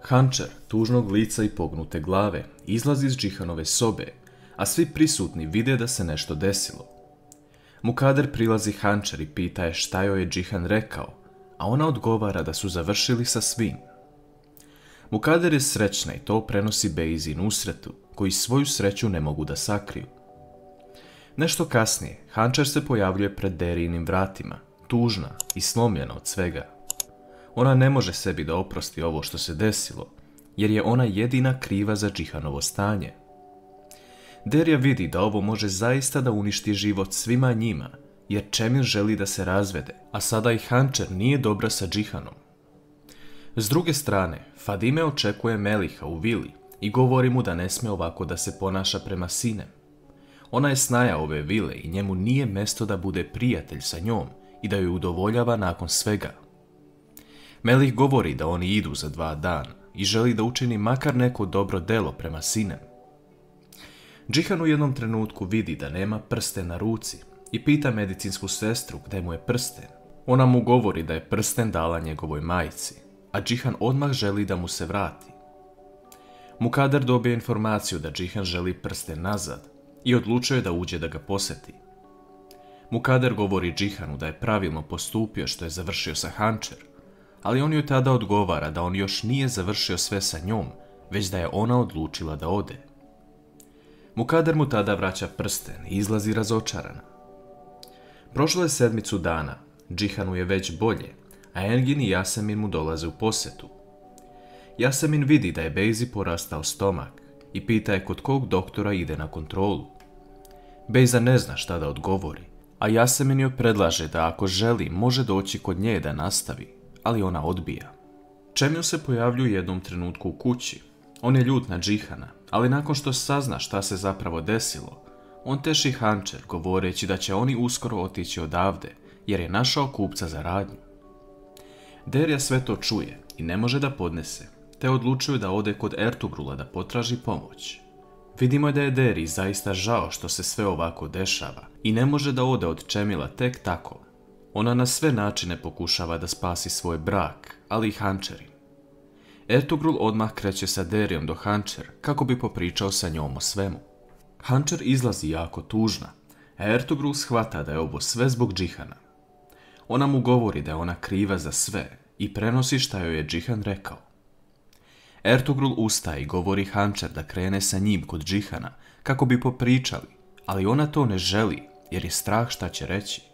Hančer, tužnog lica i pognute glave, izlazi iz Džihanove sobe, a svi prisutni vide da se nešto desilo. Mukader prilazi Hančer i pita je šta joj je Džihan rekao, a ona odgovara da su završili sa svim. Mukader je srećna i to prenosi Bejzi Nusretu, koji svoju sreću ne mogu da sakriju. Nešto kasnije, Hančer se pojavljuje pred Derijinim vratima, tužna i slomljena od svega. Ona ne može sebi da oprosti ovo što se desilo, jer je ona jedina kriva za Džihanovo stanje. Derija vidi da ovo može zaista da uništi život svima njima, jer Čemil želi da se razvede, a sada i Hančer nije dobra sa Džihanom. S druge strane, Fadime očekuje Meliha u vili i govori mu da ne sme ovako da se ponaša prema Sinem. Ona je snaja ove vile i njemu nije mesto da bude prijatelj sa njom i da ju udovoljava nakon svega. Melih govori da oni idu za 2 dana i želi da učini makar neko dobro delo prema Sinem. Džihan u jednom trenutku vidi da nema prsten na ruci i pita medicinsku sestru gde mu je prsten. Ona mu govori da je prsten dala njegovoj majci, a Džihan odmah želi da mu se vrati. Mukader dobije informaciju da Džihan želi prsten nazad i odlučuje da uđe da ga poseti. Mukader govori Džihanu da je pravilno postupio što je završio sa Hančer, ali on joj tada odgovara da on još nije završio sve sa njom, već da je ona odlučila da ode. Mukader mu tada vraća prsten i izlazi razočarana. Prošlo je 7 dana, Džihanu je već bolje, a Engin i Yasemin mu dolaze u posetu. Yasemin vidi da je Bejzi porastao stomak i pita je kod kog doktora ide na kontrolu. Bejza ne zna šta da odgovori, a Yasemin joj predlaže da ako želi može doći kod nje da nastavi, ali ona odbija. Čemil se pojavljuje u jednom trenutku u kući. On je ljut na Džihana, ali nakon što sazna šta se zapravo desilo, on teši Hančer govoreći da će oni uskoro otići odavde, jer je našao kupca za radnju. Derija sve to čuje i ne može da podnese, te odlučuje da ode kod Ertugrula da potraži pomoć. Vidimo da je Deriji zaista žao što se sve ovako dešava i ne može da ode od Čemila tek tako. Ona na sve načine pokušava da spasi svoj brak, ali i Hančerin. Ertugrul odmah kreće sa Derijom do Hančer kako bi popričao sa njom o svemu. Hančer izlazi jako tužna, a Ertugrul shvata da je ovo sve zbog Džihana. Ona mu govori da je ona kriva za sve i prenosi šta joj je Džihan rekao. Ertugrul ustaje i govori Hančer da krene sa njim kod Džihana kako bi popričali, ali ona to ne želi jer je strah šta će reći.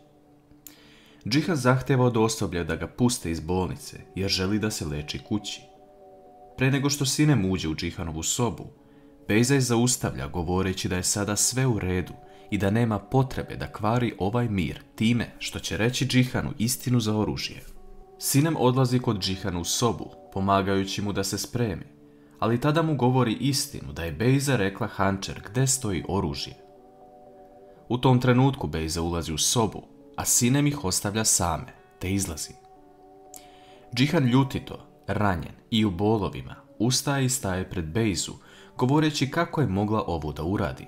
Džihan zahtjeva od osoblja da ga puste iz bolnice jer želi da se leči kući. Pre nego što Sinem uđe u Džihanovu sobu, Bejza je zaustavlja govoreći da je sada sve u redu i da nema potrebe da kvari ovaj mir time što će reći Džihanu istinu za oružje. Sinem odlazi kod Džihana u sobu, pomagajući mu da se spremi, ali tada mu govori istinu da je Bejza rekla Hančer gde stoji oružje. U tom trenutku Bejza ulazi u sobu, a Sinem ih ostavlja same, te izlazi. Džihan ljutito, ranjen i u bolovima, ustaje i staje pred Bejzu, govoreći kako je mogla ovo da uradi.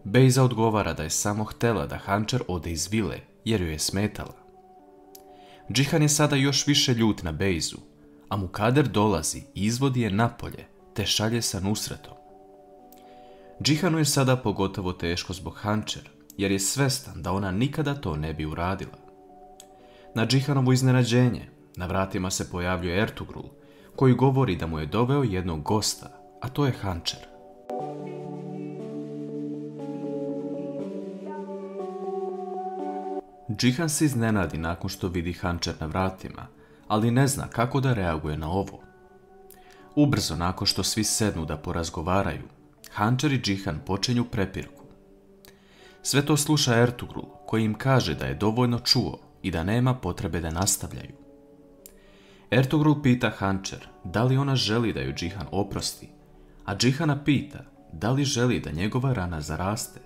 Bejza odgovara da je samo htela da Hančer ode iz vile, jer joj je smetala. Džihan je sada još više ljut na Bejzu, a Mukader dolazi i izvodi je napolje, te šalje sa Nusretom. Džihanu je sada pogotovo teško zbog Hančer, jer je svestan da ona nikada to ne bi uradila. Na Džihanovo iznenađenje, na vratima se pojavljuje Ertugrul, koji govori da mu je doveo jednog gosta, a to je Hančer. Džihan se iznenadi nakon što vidi Hančer na vratima, ali ne zna kako da reaguje na ovo. Ubrzo nakon što svi sednu da porazgovaraju, Hančer i Džihan počinju prepirku. Sve to sluša Ertugrul, koji im kaže da je dovoljno čuo i da nema potrebe da nastavljaju. Ertugrul pita Hančer da li ona želi da ju Džihan oprosti, a Džihana pita da li želi da njegova rana zaraste.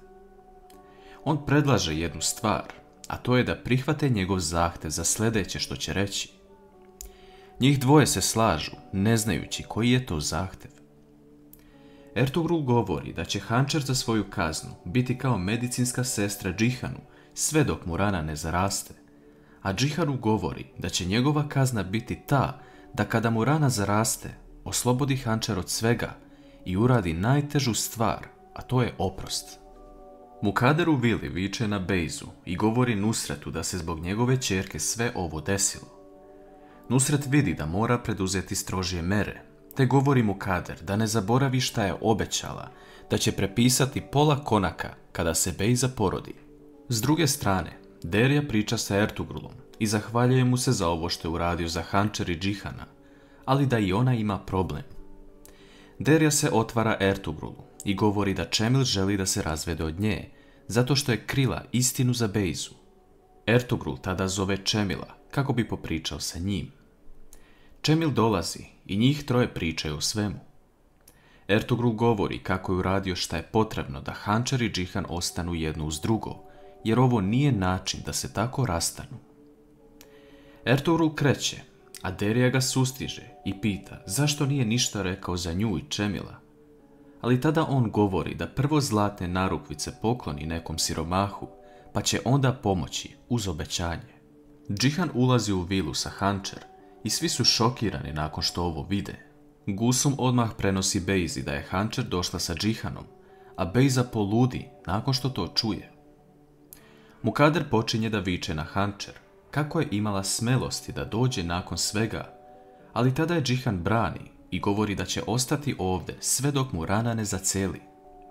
On predlaže jednu stvar, a to je da prihvate njegov zahtev za sljedeće što će reći. Njih dvoje se slažu, ne znajući koji je to zahtev. Ertugrul govori da će Hančer za svoju kaznu biti kao medicinska sestra Džihanu sve dok mu rana ne zaraste, a Džihanu govori da će njegova kazna biti ta da kada mu rana zaraste, oslobodi Hančer od svega i uradi najtežu stvar, a to je oprost. Mukader u vili viče na Bejzu i govori Nusretu da se zbog njegove ćerke sve ovo desilo. Nusret vidi da mora preduzeti strožije mere, te govori Mukader da ne zaboravi šta je obećala, da će prepisati pola konaka kada se Bejza porodi. S druge strane, Derya priča sa Ertugrulom i zahvaljuje mu se za ovo što je uradio za Hančer i Džihana, ali da i ona ima problem. Derya se otvara Ertugrulu i govori da Čemil želi da se razvede od nje, zato što je krila istinu za Bejzu. Ertugrul tada zove Čemila kako bi popričao sa njim. Čemil dolazi i njih troje pričaju o svemu. Ertugrul govori kako je uradio šta je potrebno da Hančer i Džihan ostanu jedno uz drugo, jer ovo nije način da se tako rastanu. Ertugrul kreće, a Derya ga sustiže i pita zašto nije ništa rekao za nju i Čemila. Ali tada on govori da prvo zlatne narukvice pokloni nekom siromahu, pa će onda pomoći uz obećanje. Džihan ulazi u vilu sa Hančer i svi su šokirani nakon što ovo vide. Gulsum odmah prenosi Bejzi da je Hančer došla sa Džihanom, a Bejza poludi nakon što to čuje. Mukader počinje da viče na Hančer kako je imala smelosti da dođe nakon svega, ali tada je Džihan brani i govori da će ostati ovdje sve dok mu rana ne zaceli.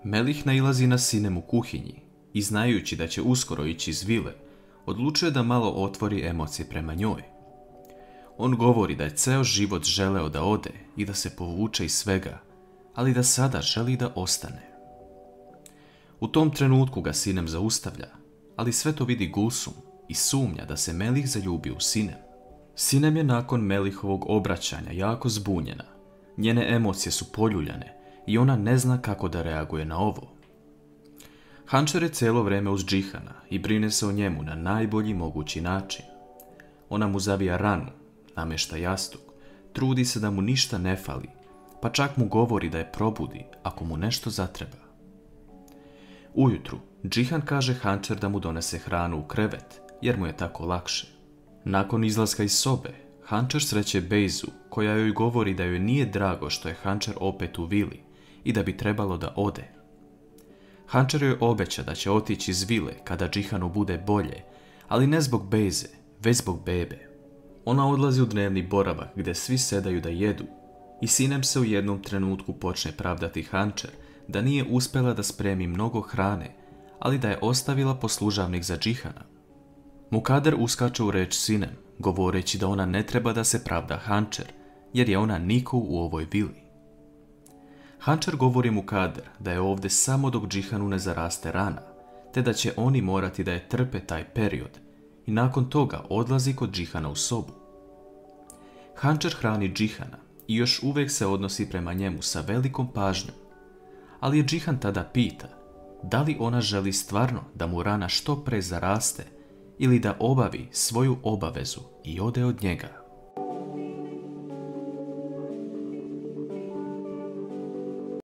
Melih nailazi na Sinem u kuhinji i znajući da će uskoro ići iz vile, odlučuje da malo otvori emocije prema njoj. On govori da je ceo život želeo da ode i da se povuče iz svega, ali da sada želi da ostane. U tom trenutku ga Sinem zaustavlja, ali sve to vidi Gulsum i sumnja da se Melih zaljubi u Sinem. Sinem je nakon Melihovog obraćanja jako zbunjena. Njene emocije su poljuljane i ona ne zna kako da reaguje na ovo. Hančer je cijelo vrijeme uz Džihana i brine se o njemu na najbolji mogući način. Ona mu zavija ranu, namješta jastuk, trudi se da mu ništa ne fali, pa čak mu govori da je probudi ako mu nešto zatreba. Ujutru, Džihan kaže Hančer da mu donese hranu u krevet, jer mu je tako lakše. Nakon izlaska iz sobe, Hančer sreće Bejzu, koja joj govori da joj nije drago što je Hančer opet u vili i da bi trebalo da ode. Hančer joj obeća da će otići iz vile kada Džihanu bude bolje, ali ne zbog Bejze, već zbog bebe. Ona odlazi u dnevni boravak gdje svi sedaju da jedu i Sinem se u jednom trenutku počne pravdati Hančer da nije uspjela da spremi mnogo hrane, ali da je ostavila poslužavnik za Džihana. Mukader uskače u reč Sinem, govoreći da ona ne treba da se pravda Hančer, jer je ona niko u ovoj vili. Hančer govori Mukader da je ovdje samo dok Džihanu ne zaraste rana, te da će oni morati da je trpe taj period i nakon toga odlazi kod Džihana u sobu. Hančer hrani Džihana i još uvijek se odnosi prema njemu sa velikom pažnjom, ali je Džihan tada pita da li ona želi stvarno da mu rana što pre zaraste ili da obavi svoju obavezu i ode od njega.